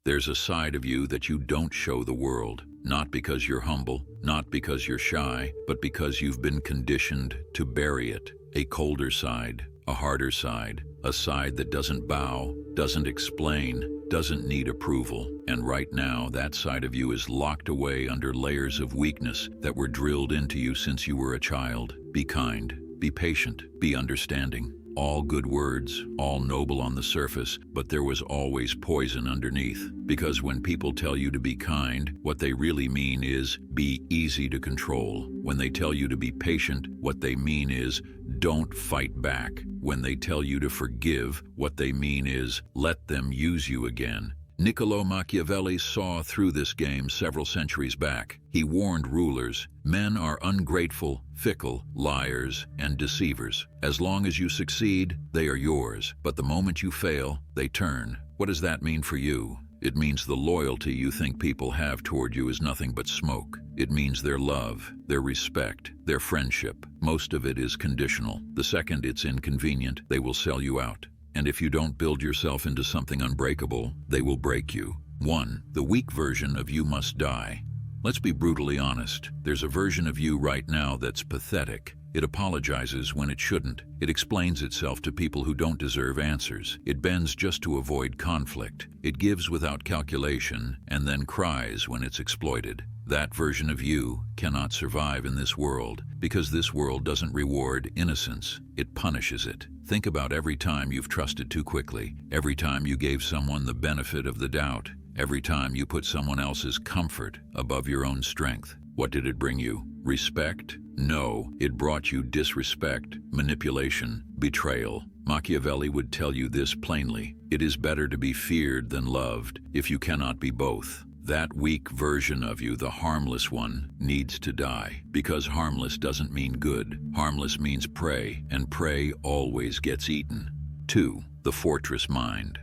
There's a side of you that you don't show the world, not because you're humble, not because you're shy, but because you've been conditioned to bury it. A colder side, a harder side, a side that doesn't bow, doesn't explain, doesn't need approval. And right now, that side of you is locked away under layers of weakness that were drilled into you since you were a child. Be kind, be patient, be understanding. All good words, all noble on the surface, but there was always poison underneath. Because when people tell you to be kind, what they really mean is be easy to control. When they tell you to be patient, what they mean is don't fight back. When they tell you to forgive, what they mean is let them use you again. Niccolò Machiavelli saw through this game several centuries back. He warned rulers, men are ungrateful, fickle, liars, and deceivers. As long as you succeed, they are yours. But the moment you fail, they turn. What does that mean for you? It means the loyalty you think people have toward you is nothing but smoke. It means their love, their respect, their friendship. Most of it is conditional. The second it's inconvenient, they will sell you out. And if you don't build yourself into something unbreakable, they will break you. 1. The weak version of you must die. Let's be brutally honest. There's a version of you right now that's pathetic. It apologizes when it shouldn't. It explains itself to people who don't deserve answers. It bends just to avoid conflict. It gives without calculation and then cries when it's exploited. That version of you cannot survive in this world because this world doesn't reward innocence. It punishes it. Think about every time you've trusted too quickly, every time you gave someone the benefit of the doubt, every time you put someone else's comfort above your own strength. What did it bring you? Respect? No, it brought you disrespect, manipulation, betrayal. Machiavelli would tell you this plainly. It is better to be feared than loved if you cannot be both. That weak version of you, the harmless one, needs to die. Because harmless doesn't mean good. Harmless means prey, and prey always gets eaten. 2. The fortress mind.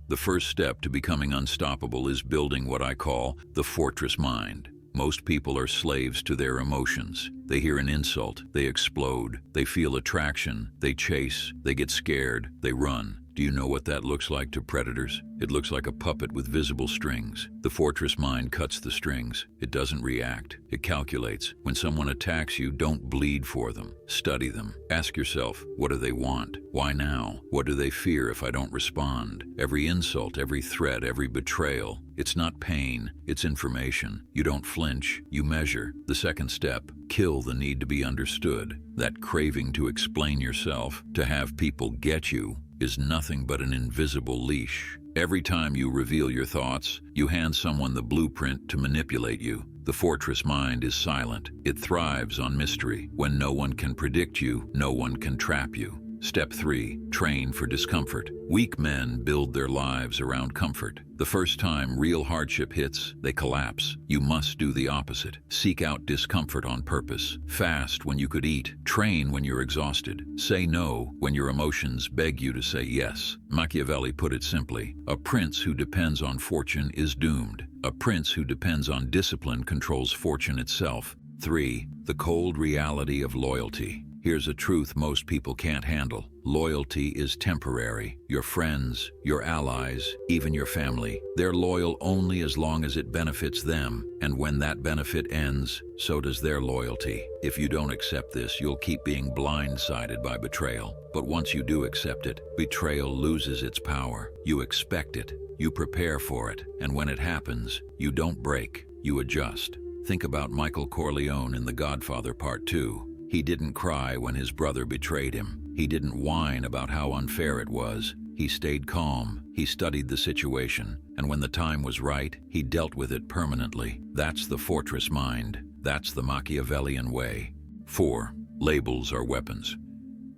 The first step to becoming unstoppable is building what I call the fortress mind. Most people are slaves to their emotions. They hear an insult, they explode. They feel attraction, they chase, they get scared, they run. Do you know what that looks like to predators? It looks like a puppet with visible strings. The fortress mind cuts the strings. It doesn't react. It calculates. When someone attacks you, don't bleed for them. Study them. Ask yourself, what do they want? Why now? What do they fear if I don't respond? Every insult, every threat, every betrayal. It's not pain, it's information. You don't flinch, you measure. The second step, kill the need to be understood. That craving to explain yourself, to have people get you, is nothing but an invisible leash. Every time you reveal your thoughts, you hand someone the blueprint to manipulate you. The fortress mind is silent. It thrives on mystery. When no one can predict you, no one can trap you. Step 3. Train for discomfort. Weak men build their lives around comfort. The first time real hardship hits, they collapse. You must do the opposite. Seek out discomfort on purpose. Fast when you could eat. Train when you're exhausted. Say no when your emotions beg you to say yes. Machiavelli put it simply, a prince who depends on fortune is doomed. A prince who depends on discipline controls fortune itself. 3. The cold reality of loyalty. Here's a truth most people can't handle. Loyalty is temporary. Your friends, your allies, even your family, they're loyal only as long as it benefits them. And when that benefit ends, so does their loyalty. If you don't accept this, you'll keep being blindsided by betrayal. But once you do accept it, betrayal loses its power. You expect it. You prepare for it. And when it happens, you don't break. You adjust. Think about Michael Corleone in The Godfather Part 2. He didn't cry when his brother betrayed him. He didn't whine about how unfair it was. He stayed calm. He studied the situation. And when the time was right, he dealt with it permanently. That's the fortress mind. That's the Machiavellian way. 4. Labels are weapons.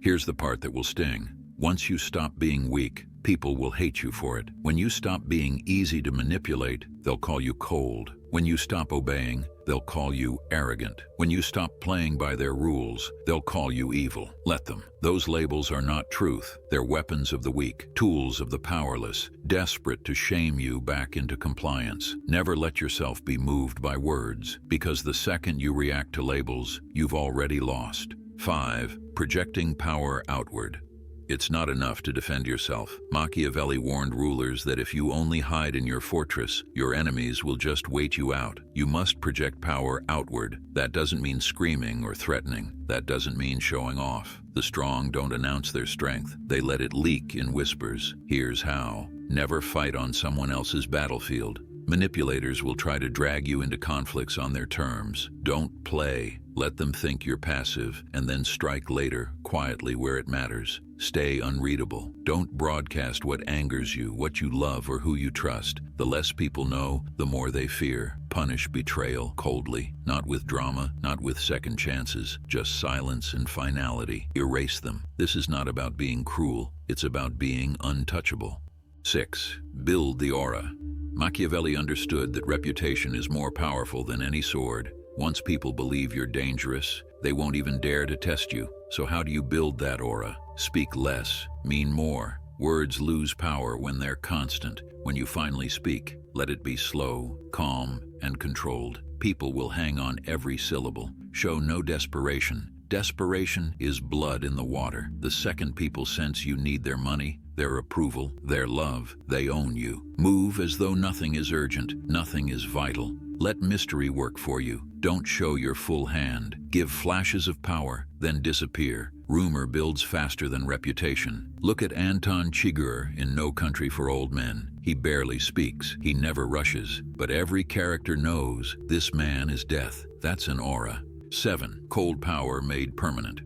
Here's the part that will sting. Once you stop being weak, people will hate you for it. When you stop being easy to manipulate, they'll call you cold. When you stop obeying, they'll call you arrogant. When you stop playing by their rules, they'll call you evil. Let them. Those labels are not truth. They're weapons of the weak, tools of the powerless, desperate to shame you back into compliance. Never let yourself be moved by words, because the second you react to labels, you've already lost. 5. Projecting power outward. It's not enough to defend yourself. Machiavelli warned rulers that if you only hide in your fortress, your enemies will just wait you out. You must project power outward. That doesn't mean screaming or threatening. That doesn't mean showing off. The strong don't announce their strength. They let it leak in whispers. Here's how. Never fight on someone else's battlefield. Manipulators will try to drag you into conflicts on their terms. Don't play. Let them think you're passive, and then strike later, quietly where it matters. Stay unreadable. Don't broadcast what angers you, what you love, or who you trust. The less people know, the more they fear. Punish betrayal coldly, not with drama, not with second chances, just silence and finality. Erase them. This is not about being cruel. It's about being untouchable. 6. Build the aura. Machiavelli understood that reputation is more powerful than any sword. Once people believe you're dangerous, they won't even dare to test you. So how do you build that aura? Speak less, mean more. Words lose power when they're constant. When you finally speak, let it be slow, calm, and controlled. People will hang on every syllable. Show no desperation. Desperation is blood in the water. The second people sense you need their money, their approval, their love, they own you. Move as though nothing is urgent, nothing is vital. Let mystery work for you. Don't show your full hand. Give flashes of power, then disappear. Rumor builds faster than reputation. Look at Anton Chigurh in No Country for Old Men. He barely speaks. He never rushes. But every character knows this man is death. That's an aura. 7. Cold power made permanent.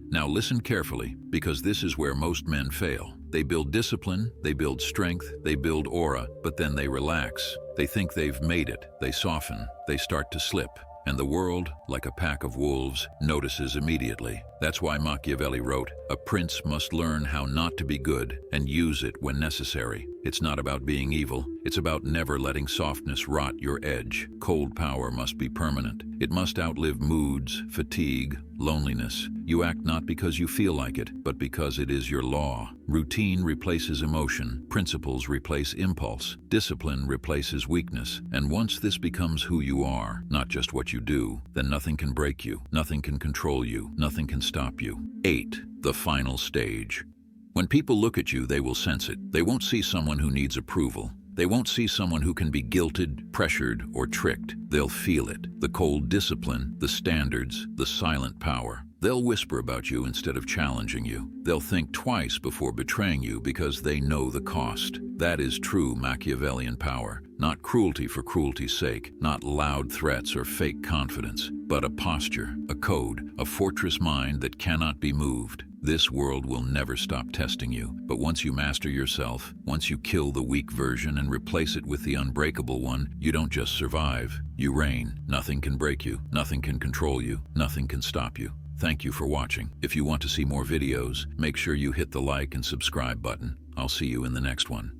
Now listen carefully, because this is where most men fail. They build discipline, they build strength, they build aura, but then they relax. They think they've made it. They soften. They start to slip. And the world, like a pack of wolves, notices immediately. That's why Machiavelli wrote, "A prince must learn how not to be good and use it when necessary." It's not about being evil. It's about never letting softness rot your edge. Cold power must be permanent. It must outlive moods, fatigue, loneliness. You act not because you feel like it, but because it is your law. Routine replaces emotion. Principles replace impulse. Discipline replaces weakness. And once this becomes who you are, not just what you do, then nothing can break you. Nothing can control you. Nothing can stop you. 8. The final stage. When people look at you, they will sense it. They won't see someone who needs approval. They won't see someone who can be guilted, pressured, or tricked. They'll feel it. The cold discipline, the standards, the silent power. They'll whisper about you instead of challenging you. They'll think twice before betraying you because they know the cost. That is true Machiavellian power. Not cruelty for cruelty's sake, not loud threats or fake confidence, but a posture, a code, a fortress mind that cannot be moved. This world will never stop testing you, but once you master yourself, once you kill the weak version and replace it with the unbreakable one, you don't just survive, you reign. Nothing can break you, nothing can control you, nothing can stop you. Thank you for watching. If you want to see more videos, make sure you hit the like and subscribe button. I'll see you in the next one.